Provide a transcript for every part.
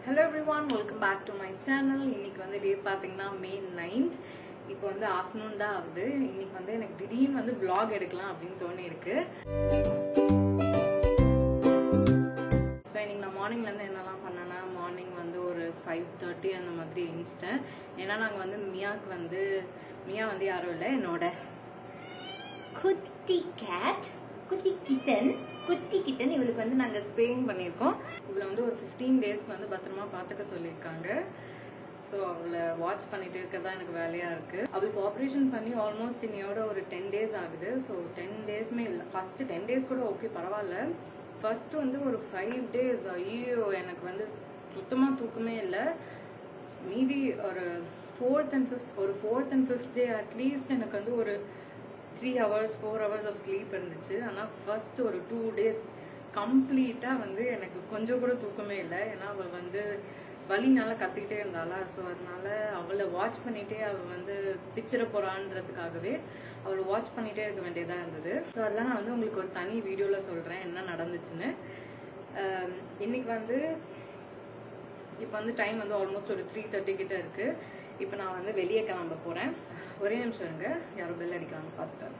Hello everyone, welcome back to my channel. இன்னைக்கு வந்து டே பாத்தீங்கன்னா May 9th. இப்போ வந்து ஆஃப்டர்நூன் தான் ஆகுது. இன்னைக்கு வந்து எனக்கு திடீர்னு வந்து vlog எடுக்கலாம் அப்படின்னு தோணி இருக்கு. ஸோ இன்னைக்கு நான் மார்னிங்ல இருந்து என்னெல்லாம் பண்ணேன்னா மார்னிங் வந்து ஒரு 5:30 அந்த மாதிரி எழுந்துட்டேன். ஏன்னா நாங்கள் வந்து மியா வந்து யாரும் இல்லை, என்னோட குட்டி கேட், குட்டி கிட்டன் இவளுக்கு வந்து நாங்கள் ஸ்பேயிங் பண்ணியிருக்கோம். இவளை வந்து ஒரு 15 டேஸ்க்கு வந்து பத்திரமா பார்த்துக்க சொல்லியிருக்காங்க. ஸோ அவளை வாட்ச் பண்ணிட்டு இருக்கதான் எனக்கு வேலையாக இருக்குது. அவளுக்கு ஆப்ரேஷன் பண்ணி ஆல்மோஸ்ட் இன்னையோட ஒரு 10 டேஸ் ஆகுது. ஸோ 10 டேஸ்மே இல்லை, ஃபஸ்ட்டு 10 டேஸ் கூட ஓகே பரவாயில்ல. ஃபஸ்ட்டு வந்து ஒரு 5 டேஸ் ஐயோ எனக்கு வந்து சுத்தமாக தூக்கமே இல்லை. மீதி ஒரு fourth and fifth day at least எனக்கு வந்து ஒரு 3 hours 4 hours ஆஃப் ஸ்லீப் இருந்துச்சு. ஆனால் ஃபர்ஸ்ட் ஒரு 2 டேஸ் கம்ப்ளீட்டாக வந்து எனக்கு கொஞ்சம் கூட தூக்கமே இல்லை. ஏன்னா அவள் வந்து வலினால கத்திக்கிட்டே இருந்தாளா. ஸோ அதனால அவளை வாட்ச் பண்ணிகிட்டே அவள் வந்து பிச்சிட போகிறான்றதுக்காகவே அவளை வாட்ச் பண்ணிகிட்டே இருக்க வேண்டியதாக இருந்தது. ஸோ அதெல்லாம் நான் வந்து உங்களுக்கு ஒரு தனி வீடியோவில் சொல்கிறேன் என்ன நடந்துச்சுன்னு. இன்னைக்கு வந்து இப்போ வந்து டைம் வந்து ஆல்மோஸ்ட் ஒரு 3:30 கிட்ட இருக்குது. இப்போ நான் வந்து வெளியே கிளம்ப போகிறேன். ஒரே நிமிஷம் இருங்க, யாரும் பெல் அடிக்கிறாங்க பார்த்துட்டேன்.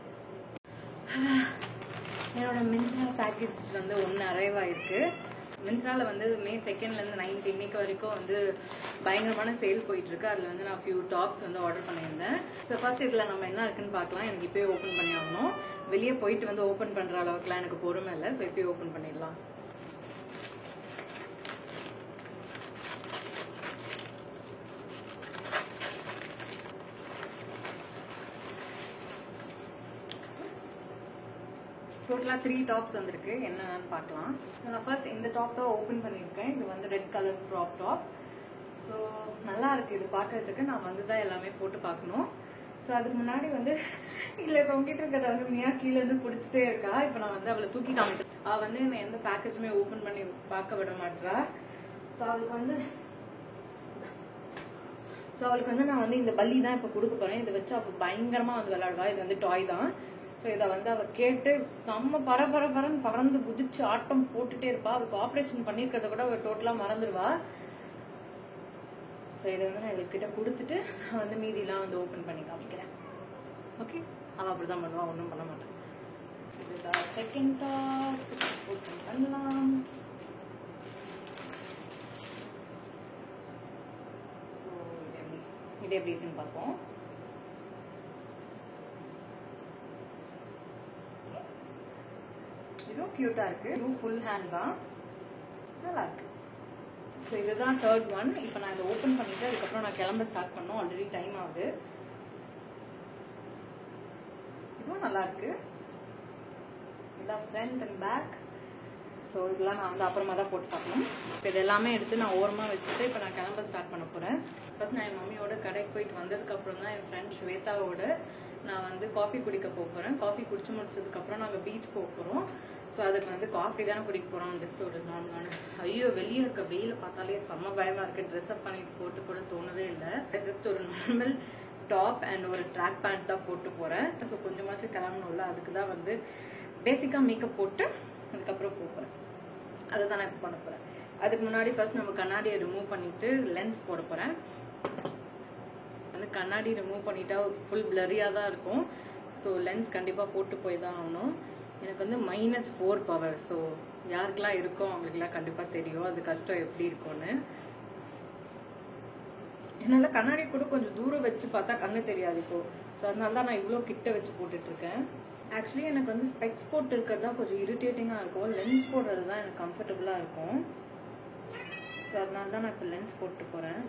என்னோட மிந்த்ரா பேக்கேஜ் வந்து ஒன்று அரைவ் ஆயிருக்கு. மிந்த்ராவில் வந்து May 2nd 9th இன்னைக்கு வரைக்கும் வந்து பயங்கரமான சேல் போயிட்டுருக்கு. அதில் வந்து நான் ஃபியூ டாப்ஸ் வந்து ஆர்டர் பண்ணியிருந்தேன். ஸோ ஃபர்ஸ்ட் இதில் நம்ம என்ன இருக்குன்னு பார்க்கலாம். எனக்கு இப்போயே ஓப்பன் பண்ணி ஆகணும். வெளியே போயிட்டு வந்து ஓப்பன் பண்ணுற அளவுக்குலாம் எனக்கு பொறுமை இல்லை. ஸோ இப்போயே ஓப்பன் பண்ணிடலாம். டோட்டலாக 3 டாப்ஸ் வந்திருக்கு. என்னன்னு பார்க்கலாம். ஸோ நான் ஃபர்ஸ்ட் இந்த டாப் தான் ஓப்பன் பண்ணியிருக்கேன். இது வந்து red colour crop top. So நல்லா இருக்கு இது பார்க்கறதுக்கு. நான் வந்து தான் எல்லாமே போட்டு பார்க்கணும். ஸோ அதுக்கு முன்னாடி வந்து இல்லை தொங்கிட்டு இருக்கிறத வந்து மியா கீழே வந்து பிடிச்சிட்டே இருக்கா. இப்போ நான் வந்து அவளை தூக்கி காமிட்டேன். அவள் வந்து என்னை எந்த பேக்கேஜுமே ஓப்பன் பண்ணி பார்க்க விட மாட்டா. ஸோ அவளுக்கு வந்து நான் வந்து இந்த பல்லி தான் இப்போ கொடுக்க போகிறேன். இதை வச்சு அவள் பயங்கரமாக வந்து விளையாடுவா. இது வந்து டாய் தான். ஸோ இதை வந்து அவள் கேட்டு செம்ம பரபரன்னு பறந்து குதிச்சு ஆட்டம் போட்டுட்டே இருப்பா. அவளுக்கு ஆப்ரேஷன் பண்ணியிருக்கிறத கூட அவள் டோட்டலாக மறந்துடுவா. ஸோ இதை வந்து நான் இவள்கிட்ட கொடுத்துட்டு நான் வந்து மீதியெல்லாம் வந்து ஓப்பன் பண்ணி காமிக்கிறேன். ஓகே, அவள் அப்படி தான் பண்ணுவாள், ஒன்றும் பண்ண மாட்டேன். இதுதான் செகண்ட் டாப், ஓப்பன் பண்ணலாம். ஸோ இது எப்படி இருக்குன்னு பார்ப்போம். இதுவும் கியூட்டா இருக்கு. இதுவும் ஃபுல் ஹேண்ட் தான், நல்லா இருக்கு. ஸோ இதுதான் தேர்ட் ஒன். இப்போ நான் இதை ஓப்பன் பண்ணிட்டு அதுக்கப்புறம் நான் கிளம்ப ஸ்டார்ட் பண்ணோம். ஆல்ரெடி டைம் ஆகுது. இதுவும் நல்லா இருக்கு. இதான் ஃப்ரண்ட் அண்ட் பேக். ஸோ இதெல்லாம் நான் வந்து அப்புறமா தான் போட்டு பார்க்கணும். இப்போ இது எல்லாமே எடுத்து நான் ஓரமாக வச்சுட்டு இப்போ நான் கிளம்ப ஸ்டார்ட் பண்ண போகிறேன். ஃபர்ஸ்ட் நான் என் மம்மியோட கடைக்கு போயிட்டு வந்ததுக்கப்புறம் தான் என் ஃப்ரெண்ட் ஸ்வேதாவோட நான் வந்து காஃபி குடிக்க போகிறேன். காஃபி குடிச்சு முடிச்சதுக்கப்புறம் நாங்கள் பீச் போக போகிறோம். ஸோ அதுக்கு வந்து காஃபி தானே குடிக்க போகிறோம். ஜஸ்ட் ஒரு நார்மலான ஐயோ வெளியே இருக்க வெயில பார்த்தாலே செம்ம பயமாக இருக்குது. ட்ரெஸ்அப் பண்ணிட்டு போட்டு கூட தோணவே இல்லை. ஜஸ்ட் ஒரு நார்மல் டாப் அண்ட் ஒரு ட்ராக் பேண்ட் தான் போட்டு போகிறேன். ஸோ கொஞ்சமாச்சும் கிளம்பணும்ல, அதுக்கு தான் வந்து பேசிக்காக மேக்கப் போட்டு அதுக்கப்புறம் போகிறேன். அதை தான் நான் இப்போ பண்ண போகிறேன். அதுக்கு முன்னாடி ஃபர்ஸ்ட் நம்ம கண்ணாடியை ரிமூவ் பண்ணிவிட்டு லென்ஸ் போட போகிறேன். வந்து கண்ணாடி ரிமூவ் பண்ணிட்டா ஃபுல் பிளரியாக தான் இருக்கும். ஸோ லென்ஸ் கண்டிப்பாக போட்டு போய் தான் ஆகணும். எனக்கு வந்து -4 பவர். ஸோ யாருக்கெல்லாம் இருக்கும் அவங்களுக்குலாம் கண்டிப்பாக தெரியும் அது கஷ்டம் எப்படி இருக்கும்னு. என்னால் கண்ணாடி கூட கொஞ்சம் தூரம் வச்சு பார்த்தா கண்ணு தெரியாது இப்போ. ஸோ அதனால தான் நான் இவ்வளோ கிட்ட வச்சு போட்டுட்ருக்கேன். ஆக்சுவலி எனக்கு வந்து ஸ்பெக்ஸ் போட்டு இருக்கிறது தான் கொஞ்சம் இரிட்டேட்டிங்காக இருக்கும். லென்ஸ் போடுறது தான் எனக்கு கம்ஃபர்டபுளாக இருக்கும். ஸோ அதனால தான் நான் இப்போ லென்ஸ் போட்டு போகிறேன்.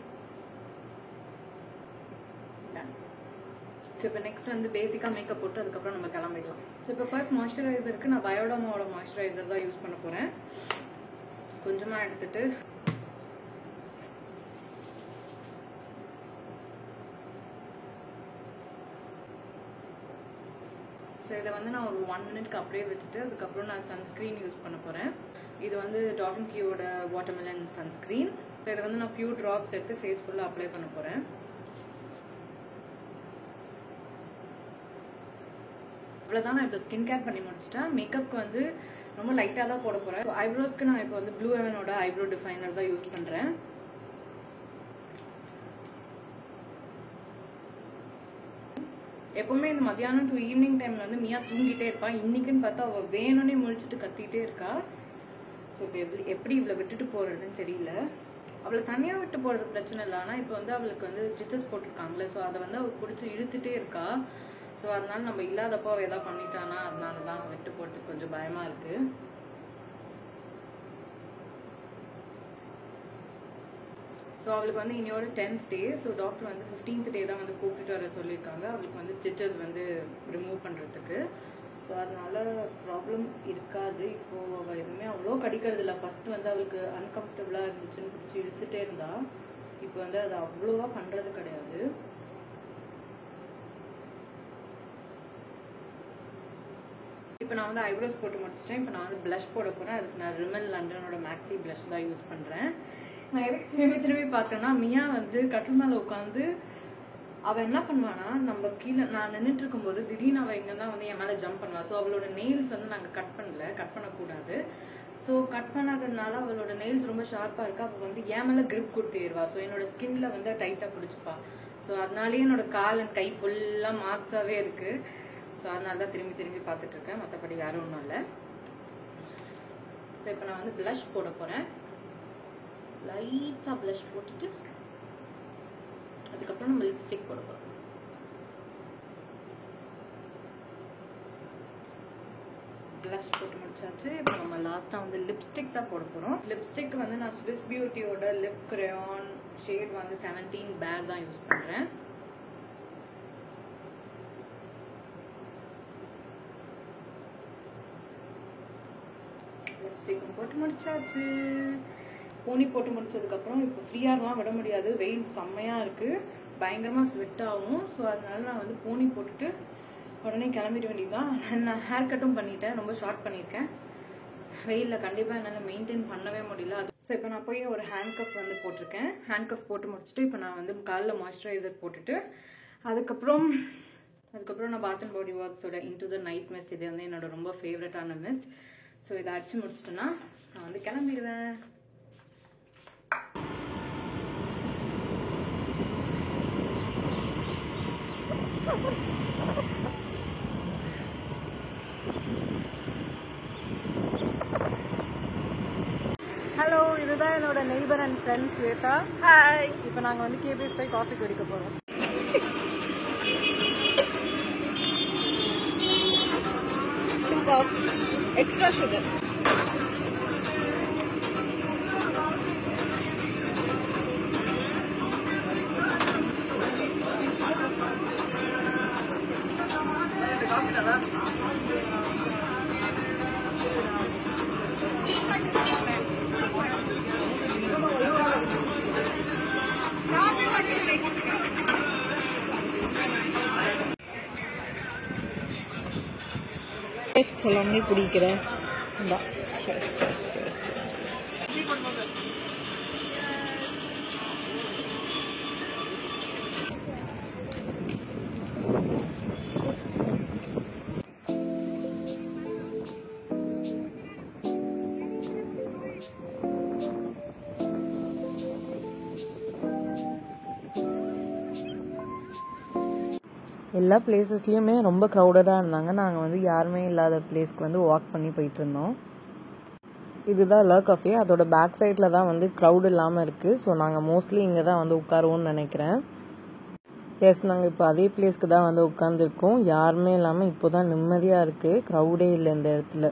ஸோ இப்போ நெக்ஸ்ட் வந்து பேசிக்காக மேக்கப் போட்டு அதுக்கப்புறம் நம்ம கிளம்பிடலாம். ஸோ இப்போ ஃபர்ஸ்ட் மாய்ஸ்சரைசருக்கு நான் பயோடர்மாவோட மாய்ஸ்சரைசர் தான் யூஸ் பண்ண போகிறேன். கொஞ்சமாக எடுத்துட்டு ஸோ இதை வந்து நான் ஒரு 1 மினிட்க்கு அப்படியே விட்டுட்டு அதுக்கப்புறம் நான் சன்ஸ்க்ரீன் யூஸ் பண்ண போகிறேன். இது வந்து டாட் அண்ட் கீயோட வாட்டர்மெலன் சன்ஸ்க்ரீன். ஸோ இதை வந்து நான் ஃபியூ ட்ராப்ஸ் எடுத்து ஃபேஸ் ஃபுல்லாக அப்ளை பண்ண போகிறேன். அவ்வளோதான், நான் இப்போ ஸ்கின் கேர் பண்ணி முடிச்சிட்டேன். மேக்கப்புக்கு வந்து ரொம்ப லைட்டாக தான் போட போகிறேன். ஸோ ஐப்ரோஸ்க்கு நான் இப்போ வந்து ப்ளூ ஹெவனோட ஐப்ரோ டிஃபைனர் தான் யூஸ் பண்ணுறேன். எப்பவுமே இந்த மத்தியானம் டு ஈவினிங் டைம்ல வந்து மியா தூங்கிட்டே இருப்பான். இன்னைக்குன்னு பார்த்தா அவள் வேணும்னே முழிச்சிட்டு கத்திட்டே இருக்கா. ஸோ இப்போ எப்படி இவளை விட்டுட்டு போறதுன்னு தெரியல. அவளை தனியாக விட்டு போகிறது பிரச்சனை இல்லை, ஆனால் இப்போ வந்து அவளுக்கு வந்து ஸ்டிச்சஸ் போட்டிருக்காங்களே, ஸோ அதை வந்து அவள் பிடிச்சி இழுத்துட்டே இருக்கா. ஸோ அதனால நம்ம இல்லாதப்போ அவள் எதாவது பண்ணிட்டானா, அதனால தான் விட்டு போகிறதுக்கு கொஞ்சம் பயமாக இருக்குது. ஸோ அவளுக்கு வந்து இன்னொரு 10th டே. ஸோ டாக்டர் வந்து 15th டே தான் வந்து கூப்பிட்டுட்டு வர சொல்லியிருக்காங்க. அவளுக்கு வந்து ஸ்டிச்சஸ் வந்து ரிமூவ் பண்ணுறதுக்கு. ஸோ அதனால ப்ராப்ளம் இருக்காது. இப்போது அவள் எதுவுமே அவ்வளோ கடிக்கிறது இல்லை. ஃபஸ்ட்டு வந்து அவளுக்கு அன்கம்ஃபர்டபுளாக இருந்துச்சுன்னு பிடிச்சி இழுத்துட்டே இருந்தா. இப்போ வந்து அது அவ்வளோவா பண்ணுறது கிடையாது. இப்போ நான் வந்து ஐப்ரோஸ் போட்டு முடிச்சிட்டேன். இப்போ நான் வந்து ப்ளஷ் போட போகிறேன். அதுக்கு நான் ரிமல் லண்டனோட மேக்ஸி ப்ளஷ் தான் யூஸ் பண்ணுறேன். நான் எதுக்கு திரும்பி பார்க்குறேன்னா, மியா வந்து கட்டில் மேலே உட்காந்து அவள் என்ன பண்ணுவானா, நம்ம கீழே நான் நின்றுட்டு இருக்கும்போது திடீர்னு அவள் இங்கே தான் வந்து என் மேலே ஜம்ப் பண்ணுவாள். ஸோ அவளோட நெயில்ஸ் வந்து நாங்கள் கட் பண்ணக்கூடாது. ஸோ கட் பண்ணாததுனால அவளோட நெயில்ஸ் ரொம்ப ஷார்ப்பாக இருக்கா. அப்போ வந்து என் மேலே கிரிப் கொடுத்து ஏறுவா. ஸோ என்னோட ஸ்கின்ல வந்து டைட்டாக பிடிச்சிப்பா. ஸோ அதனாலேயே என்னோட கால் அண்ட் கை ஃபுல்லாக மார்க்ஸாகவே இருக்குது. ஸோ அதனால தான் திரும்பி பார்த்துட்டு இருக்கேன். மற்றபடி வேறு ஒன்றும் இல்லை. ஸோ இப்போ நான் வந்து ப்ளஷ் போட போகிறேன். லைட்டாக ப்ளஷ் போட்டுட்டு அதுக்கப்புறம் நம்ம லிப்ஸ்டிக் போட போகிறோம். ப்ளஷ் போட்டு முடிச்சாச்சு. இப்போ நம்ம லாஸ்ட்டாக வந்து லிப்ஸ்டிக் தான் போட போகிறோம். லிப்ஸ்டிக் வந்து நான் ஸ்விஸ் பியூட்டியோட லிப் கிரேயான் ஷேட் வந்து 17 பேர் தான் யூஸ் பண்ணுறேன். லிப்ஸ்டிக்கும் போட்டு முடிச்சாச்சு. போனி போட்டு முடிச்சதுக்கப்புறம் இப்போ ஃப்ரீயாகலாம் விட முடியாது. வெயில் செம்மையாக இருக்குது, பயங்கரமாக ஸ்வெட் ஆகும். ஸோ அதனால நான் வந்து போனி போட்டுட்டு உடனே கிளம்பிட வேண்டியதுதான். நான் ஹேர் கட்டும் பண்ணிட்டேன், ரொம்ப ஷார்ட் பண்ணியிருக்கேன். வெயிலில் கண்டிப்பாக என்னால் மெயின்டைன் பண்ணவே முடியல. ஸோ இப்போ நான் போய் ஒரு ஹேண்ட் கஃப் வந்து போட்டிருக்கேன். ஹேண்ட் கஃப் போட்டு முடிச்சுட்டு இப்போ நான் வந்து காலைல மாய்ஸ்சரைசர் போட்டுட்டு அதுக்கப்புறம் நான் பாத் அண்ட் பாடி ஒர்க்ஸோட இன்டு த நைட் மிஸ்ட், இது வந்து என்னோட ரொம்ப ஃபேவரட்டான மிஸ்ட். ஸோ இதை அடிச்சு முடிச்சிட்டேன்னா நான் வந்து கிளம்பிடுவேன். ஹலோ, இதுதான் என்னோட neighbour and friend Shweta. Hi. இப்போ நாங்கள் வந்து கேபிஎஸ் போய் காஃபி குடிக்க போகிறோம். Extra sugar. சொல்லாமலே குடிக்கிறேன். எல்லா பிளேசஸ்லேயுமே ரொம்ப க்ரௌடடாக இருந்தாங்க. நாங்கள் வந்து யாருமே இல்லாத பிளேஸ்க்கு வந்து வாக் பண்ணி போயிட்டு இருந்தோம். இதுதான் லா கஃபே. அதோட பேக் சைடில் தான் வந்து க்ரௌட் இல்லாமல் இருக்குது. ஸோ நாங்கள் மோஸ்ட்லி இங்கே தான் வந்து உட்காருவோம்னு நினைக்கிறேன். எஸ், நாங்கள் இப்போ அதே பிளேஸ்க்கு தான் வந்து உட்காந்துருக்கோம். யாருமே இல்லாமல் இப்போ தான் நிம்மதியாக இருக்குது, க்ரௌடே இல்லை இந்த இடத்துல.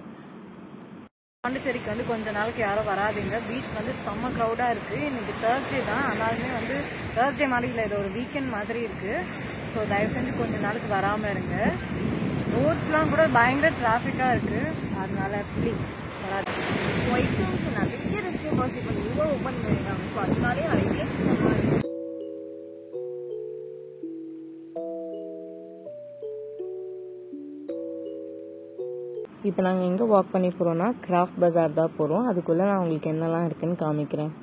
பாண்டிச்சேரிக்கு வந்து கொஞ்ச நாளைக்கு யாரும் வராதிங்க. பீச் வந்து செம்ம க்ரௌடாக இருக்குது. இன்னைக்கு தேர்ஸ்டே தான், ஆனாலுமே வந்து தேர்ஸ்டே மாதிரி இல்லை, இது ஒரு வீக்கெண்ட் மாதிரி இருக்குது. ஸோ தயவு செஞ்சு கொஞ்ச நாளுக்கு வராமல் இருங்க. ரோட்ஸ்லாம் கூட பயங்கர டிராஃபிக்காக இருக்குது, அதனால ப்ளீஸ் வராது. ஒயிட் ஹவுஸ் நிறைய ரெஸ்ட் ஹவுஸ் இப்போ நியூவாக ஓப்பன் பண்ணியிருக்காங்க. ஸோ அதனாலே நிறைய இருக்குது. இப்போ நாங்கள் எங்கே வாக் பண்ணி போகிறோன்னா கிராஃப்ட் பஜார் தான் போகிறோம். அதுக்குள்ளே நான் உங்களுக்கு என்னெல்லாம் இருக்குன்னு காமிக்கிறேன்.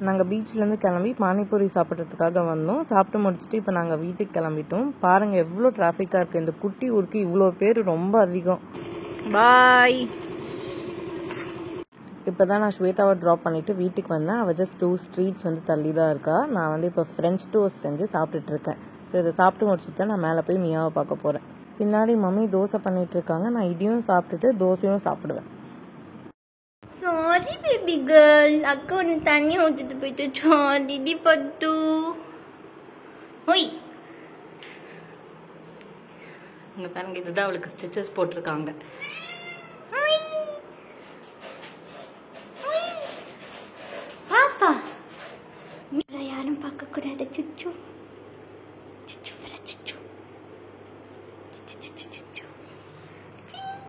நாங்கள் பீச்லேருந்து கிளம்பி பானிபூரி சாப்பிட்றதுக்காக வந்தோம். சாப்பிட்டு முடிச்சுட்டு இப்போ நாங்கள் வீட்டுக்கு கிளம்பிட்டோம். பாருங்கள் எவ்வளோ டிராஃபிக்காக இருக்குது. இந்த குட்டி ஊருக்கு இவ்வளோ பேர் ரொம்ப அதிகம். பாய். இப்போ தான் நான் ஸ்வேதாவை ட்ராப் பண்ணிவிட்டு வீட்டுக்கு வந்தேன். அவள் ஜஸ்ட் 2 ஸ்ட்ரீட்ஸ் வந்து தள்ளி தான் இருக்கா. நான் வந்து இப்போ ஃப்ரெஞ்ச் டோஸ்ட் செஞ்சு சாப்பிட்டுட்ருக்கேன். ஸோ இதை சாப்பிட்டு முடிச்சுட்டு தான் நான் மேலே போய் மியாவை பார்க்க போகிறேன். பின்னாடி மம்மி தோசை பண்ணிகிட்ருக்காங்க. நான் இதையும் சாப்பிட்டுட்டு தோசையும் சாப்பிடுவேன். Sorry baby girl, aku nak tanya untuk terpetu cari di padu. Hoi. இங்கே பாருங்க, இதுதான் அவளுக்கு ஸ்டிச்சஸ் போட்டிருக்காங்க. Hoi. Hoi. Papa. Mira யாரும் பார்க்க கூடாது சுச்சு. சுச்சு வர சுச்சு.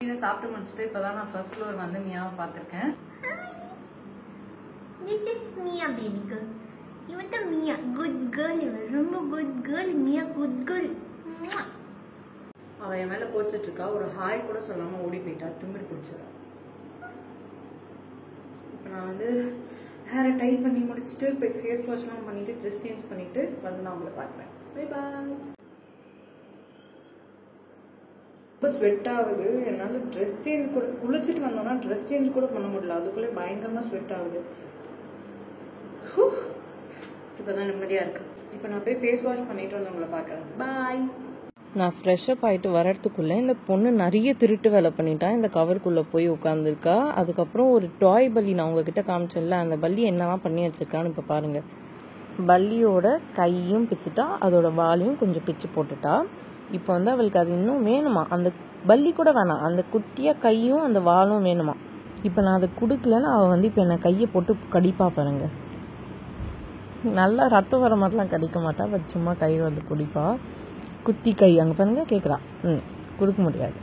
இதை சாப்பிட்டு முடிச்சுட்டு இப்போ தான் நான் ஃபர்ஸ்ட் ஃப்ளோர் வந்து மியாவை பார்த்துருக்கேன். This is Mia baby girl. இவன் தான் Mia, good girl. இவன் ரொம்ப good girl. Mia good girl. அவள் என் மேலே கோச்சிட்டு இருக்கா. ஒரு ஹாய் கூட சொல்லாமல் ஓடி போயிட்டா. திமிரு பிடிச்சிடா. இப்போ நான் வந்து ஹேரை டைட் பண்ணி முடிச்சுட்டு போய் ஃபேஸ் வாஷ்லாம் பண்ணிட்டு ட்ரெஸ் சேஞ்ச் பண்ணிட்டு வந்து நான் உங்களை பார்க்குறேன். Bye bye. ரொம்ப ஸ்வெட் ஆகுது. என்னால் ட்ரெஸ் சேஞ்ச் கூட குளிச்சுட்டு வந்தோம்னா ட்ரெஸ் சேஞ்ச் கூட பண்ண முடியல. அதுக்குள்ளே பயங்கரமாக ஸ்வெட் ஆகுது. இப்போ தான் நிம்மதியாக இருக்குது. இப்போ நான் போய் ஃபேஸ் வாஷ் பண்ணிட்டு வந்து உங்களை பார்க்குறேன். பாய். நான் ஃப்ரெஷ்அப் ஆகிட்டு வரத்துக்குள்ளே இந்த பொண்ணு நிறைய திருட்டு வேலை பண்ணிட்டா. இந்த கவருக்குள்ளே போய் உட்காந்துருக்கா. அதுக்கப்புறம் ஒரு டாய் பல்லி நான் உங்ககிட்ட காமிச்சேன்ல, அந்த பல்லி என்னெல்லாம் பண்ணி வச்சிருக்கான்னு இப்போ பாருங்கள். பல்லியோட கையும் பிச்சுட்டா, அதோட வாலையும் கொஞ்சம் பிச்சு போட்டுட்டா. இப்போ வந்து அவளுக்கு அது இன்னும் வேணுமா. அந்த பல்லி கூட வேணாம், அந்த குட்டியாக கையும் அந்த வாலும் வேணுமா. இப்போ நான் அதை கொடுக்கலன்னு அவள் வந்து இப்போ என்னை கையை போட்டு கடிப்பா பாருங்க. நல்லா ரத்தம் வர மாதிரிலாம் கடிக்க மாட்டா, பட் சும்மா கை வந்து குடிப்பா. குட்டி கை அங்கே பாருங்க கேட்குறா. கொடுக்க முடியாது.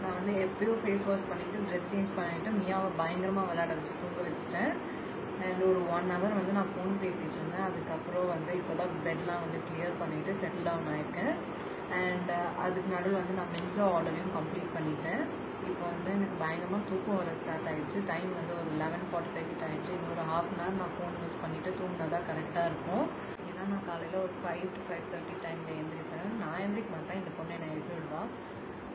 நான் வந்து எப்பயும் ஃபேஸ் வாஷ் பண்ணிவிட்டு ட்ரெஸ் சேஞ்ச் பண்ணிவிட்டு மியாவை பயங்கரமாக விளையாட வச்சு தூங்க வச்சுட்டேன். அண்ட் ஒரு 1 hour வந்து நான் ஃபோன் பேசிகிட்டு இருந்தேன். அதுக்கப்புறம் வந்து இப்போ தான் பெட்லாம் வந்து கிளியர் பண்ணிவிட்டு செட்டில் டவுன் ஆகிருக்கேன். அண்ட் அதுக்கு நடுவில் வந்து நான் மின்ட்ரா ஆர்டரையும் கம்ப்ளீட் பண்ணிட்டேன். இப்போ வந்து எனக்கு பயங்கரமாக தூக்கம் வர ஸ்டார்ட் ஆகிடுச்சு. டைம் வந்து ஒரு 11:45 கிட்ட ஆகிடுச்சு. இன்னொரு 1/2 hour நான் ஃபோன் யூஸ் பண்ணிவிட்டு தூங்கினா தான் கரெக்டாக இருக்கும். ஏன்னா நான் காலையில் ஒரு 5 to 5:30 டைமில் எழுந்திரிப்பேன். நான் எழுந்திரிக்க மாட்டேன், இந்த பொண்ணை என்னை எழுப்பி விடுவான்.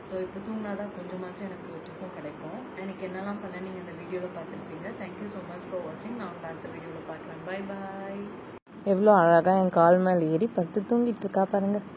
ஸோ இப்போ தூங்கினா தான் கொஞ்சமாச்சும் எனக்கு தூக்கம் கிடைக்கும். எனக்கு என்னெல்லாம் பண்ண நீங்கள் இந்த வீடியோவில் பார்த்துருப்பீங்க. தேங்க்யூ ஸோ மச் ஃபார் வாட்சிங். நான் உங்களை அடுத்த வீடியோவில் பார்க்குறேன். Bye bye. எவ்வளோ அழகாக என் கால் மேலே ஏறி படுத்து தூங்கிட்டு இருக்கா பாருங்கள்.